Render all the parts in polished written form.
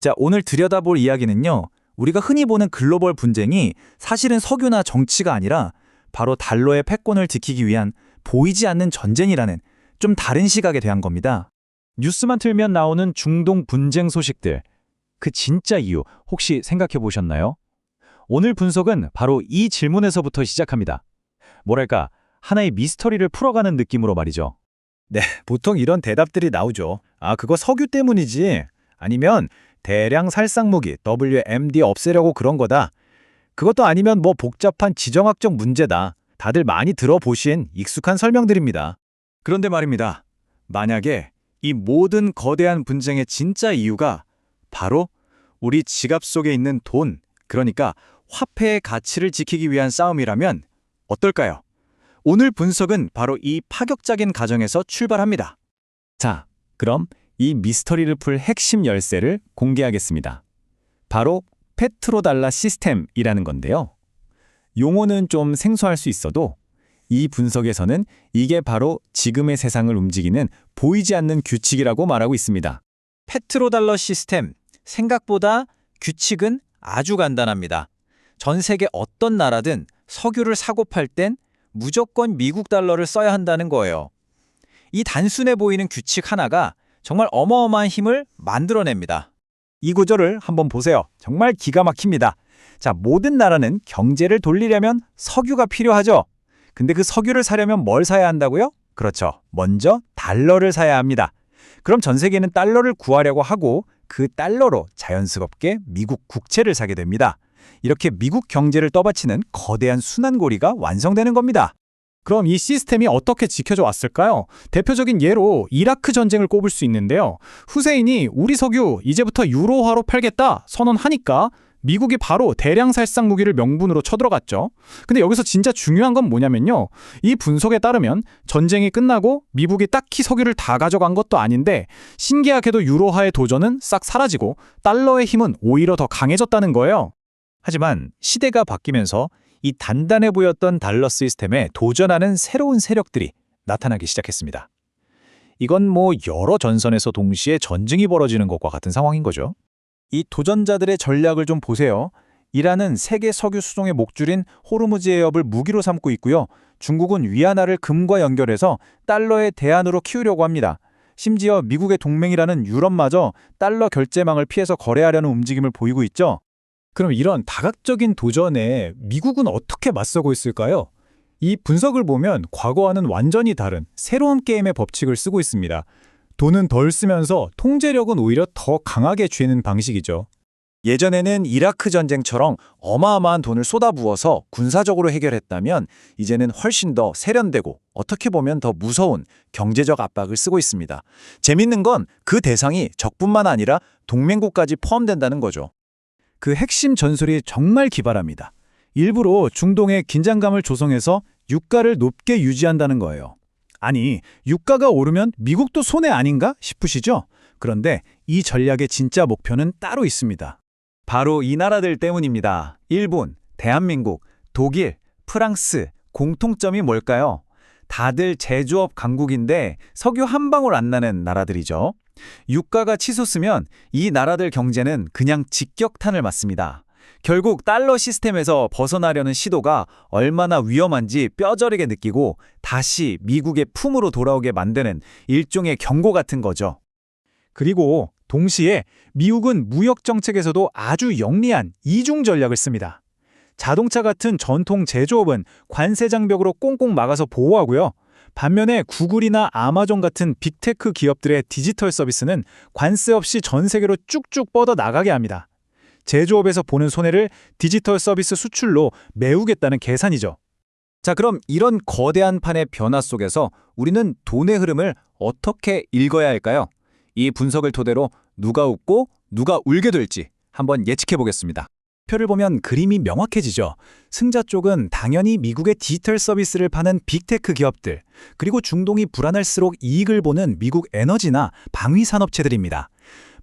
자, 오늘 들여다볼 이야기는요. 우리가 흔히 보는 글로벌 분쟁이 사실은 석유나 정치가 아니라 바로 달러의 패권을 지키기 위한 보이지 않는 전쟁이라는 좀 다른 시각에 대한 겁니다. 뉴스만 틀면 나오는 중동 분쟁 소식들. 그 진짜 이유 혹시 생각해 보셨나요? 오늘 분석은 바로 이 질문에서부터 시작합니다. 뭐랄까, 하나의 미스터리를 풀어가는 느낌으로 말이죠. 네, 보통 이런 대답들이 나오죠. 아, 그거 석유 때문이지. 아니면 대량 살상무기 WMD 없애려고 그런 거다. 그것도 아니면 뭐 복잡한 지정학적 문제다. 다들 많이 들어보신 익숙한 설명들입니다. 그런데 말입니다. 만약에 이 모든 거대한 분쟁의 진짜 이유가 바로 우리 지갑 속에 있는 돈, 그러니까 화폐의 가치를 지키기 위한 싸움이라면 어떨까요? 오늘 분석은 바로 이 파격적인 가정에서 출발합니다. 자, 그럼 이 미스터리를 풀 핵심 열쇠를 공개하겠습니다. 바로 페트로달러 시스템이라는 건데요. 용어는 좀 생소할 수 있어도 이 분석에서는 이게 바로 지금의 세상을 움직이는 보이지 않는 규칙이라고 말하고 있습니다. 페트로달러 시스템, 생각보다 규칙은 아주 간단합니다. 전 세계 어떤 나라든 석유를 사고 팔 땐 무조건 미국 달러를 써야 한다는 거예요. 이 단순해 보이는 규칙 하나가 정말 어마어마한 힘을 만들어냅니다. 이 구조를 한번 보세요. 정말 기가 막힙니다. 자, 모든 나라는 경제를 돌리려면 석유가 필요하죠. 근데 그 석유를 사려면 뭘 사야 한다고요? 그렇죠. 먼저 달러를 사야 합니다. 그럼 전 세계는 달러를 구하려고 하고 그 달러로 자연스럽게 미국 국채를 사게 됩니다. 이렇게 미국 경제를 떠받치는 거대한 순환고리가 완성되는 겁니다. 그럼 이 시스템이 어떻게 지켜져 왔을까요? 대표적인 예로 이라크 전쟁을 꼽을 수 있는데요. 후세인이 우리 석유 이제부터 유로화로 팔겠다 선언하니까 미국이 바로 대량 살상 무기를 명분으로 쳐들어갔죠. 근데 여기서 진짜 중요한 건 뭐냐면요. 이 분석에 따르면 전쟁이 끝나고 미국이 딱히 석유를 다 가져간 것도 아닌데 신기하게도 유로화의 도전은 싹 사라지고 달러의 힘은 오히려 더 강해졌다는 거예요. 하지만 시대가 바뀌면서 이 단단해 보였던 달러 시스템에 도전하는 새로운 세력들이 나타나기 시작했습니다. 이건 뭐 여러 전선에서 동시에 전쟁이 벌어지는 것과 같은 상황인 거죠. 이 도전자들의 전략을 좀 보세요. 이란은 세계 석유 수송의 목줄인 호르무즈 해협을 무기로 삼고 있고요. 중국은 위안화를 금과 연결해서 달러의 대안으로 키우려고 합니다. 심지어 미국의 동맹이라는 유럽마저 달러 결제망을 피해서 거래하려는 움직임을 보이고 있죠. 그럼 이런 다각적인 도전에 미국은 어떻게 맞서고 있을까요? 이 분석을 보면 과거와는 완전히 다른 새로운 게임의 법칙을 쓰고 있습니다. 돈은 덜 쓰면서 통제력은 오히려 더 강하게 쥐는 방식이죠. 예전에는 이라크 전쟁처럼 어마어마한 돈을 쏟아부어서 군사적으로 해결했다면 이제는 훨씬 더 세련되고 어떻게 보면 더 무서운 경제적 압박을 쓰고 있습니다. 재밌는 건 그 대상이 적뿐만 아니라 동맹국까지 포함된다는 거죠. 그 핵심 전술이 정말 기발합니다. 일부러 중동의 긴장감을 조성해서 유가를 높게 유지한다는 거예요. 아니, 유가가 오르면 미국도 손해 아닌가 싶으시죠? 그런데 이 전략의 진짜 목표는 따로 있습니다. 바로 이 나라들 때문입니다. 일본, 대한민국, 독일, 프랑스, 공통점이 뭘까요? 다들 제조업 강국인데 석유 한 방울 안 나는 나라들이죠. 유가가 치솟으면 이 나라들 경제는 그냥 직격탄을 맞습니다. 결국 달러 시스템에서 벗어나려는 시도가 얼마나 위험한지 뼈저리게 느끼고 다시 미국의 품으로 돌아오게 만드는 일종의 경고 같은 거죠. 그리고 동시에 미국은 무역 정책에서도 아주 영리한 이중 전략을 씁니다. 자동차 같은 전통 제조업은 관세 장벽으로 꽁꽁 막아서 보호하고요. 반면에 구글이나 아마존 같은 빅테크 기업들의 디지털 서비스는 관세 없이 전 세계로 쭉쭉 뻗어 나가게 합니다. 제조업에서 보는 손해를 디지털 서비스 수출로 메우겠다는 계산이죠. 자, 그럼 이런 거대한 판의 변화 속에서 우리는 돈의 흐름을 어떻게 읽어야 할까요? 이 분석을 토대로 누가 웃고 누가 울게 될지 한번 예측해 보겠습니다. 표를 보면 그림이 명확해지죠. 승자 쪽은 당연히 미국의 디지털 서비스를 파는 빅테크 기업들, 그리고 중동이 불안할수록 이익을 보는 미국 에너지나 방위 산업체들입니다.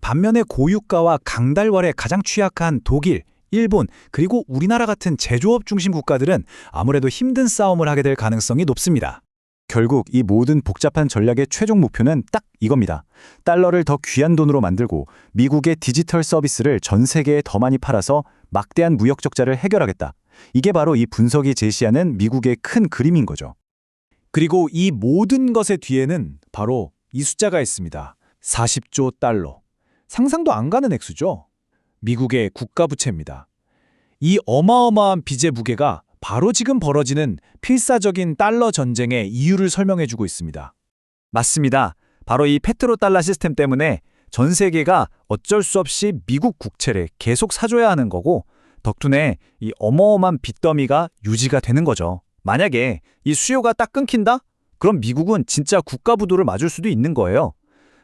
반면에 고유가와 강달월에 가장 취약한 독일, 일본, 그리고 우리나라 같은 제조업 중심 국가들은 아무래도 힘든 싸움을 하게 될 가능성이 높습니다. 결국 이 모든 복잡한 전략의 최종 목표는 딱 이겁니다. 달러를 더 귀한 돈으로 만들고 미국의 디지털 서비스를 전 세계에 더 많이 팔아서 막대한 무역 적자를 해결하겠다. 이게 바로 이 분석이 제시하는 미국의 큰 그림인 거죠. 그리고 이 모든 것의 뒤에는 바로 이 숫자가 있습니다. 40조 달러. 상상도 안 가는 액수죠. 미국의 국가부채입니다. 이 어마어마한 빚의 무게가 바로 지금 벌어지는 필사적인 달러 전쟁의 이유를 설명해주고 있습니다. 맞습니다. 바로 이 페트로달러 시스템 때문에 전 세계가 어쩔 수 없이 미국 국채를 계속 사줘야 하는 거고, 덕분에 이 어마어마한 빚더미가 유지가 되는 거죠. 만약에 이 수요가 딱 끊긴다? 그럼 미국은 진짜 국가부도를 맞을 수도 있는 거예요.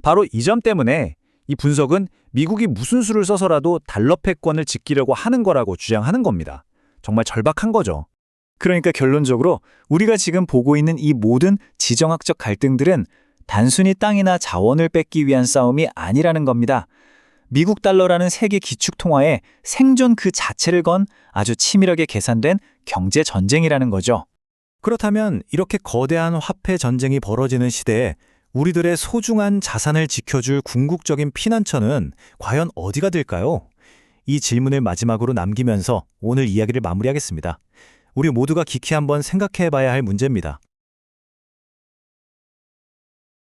바로 이 점 때문에 이 분석은 미국이 무슨 수를 써서라도 달러 패권을 지키려고 하는 거라고 주장하는 겁니다. 정말 절박한 거죠. 그러니까 결론적으로 우리가 지금 보고 있는 이 모든 지정학적 갈등들은 단순히 땅이나 자원을 뺏기 위한 싸움이 아니라는 겁니다. 미국 달러라는 세계 기축 통화의 생존 그 자체를 건 아주 치밀하게 계산된 경제 전쟁이라는 거죠. 그렇다면 이렇게 거대한 화폐 전쟁이 벌어지는 시대에 우리들의 소중한 자산을 지켜줄 궁극적인 피난처는 과연 어디가 될까요? 이 질문을 마지막으로 남기면서 오늘 이야기를 마무리하겠습니다. 우리 모두가 깊이 한번 생각해 봐야 할 문제입니다.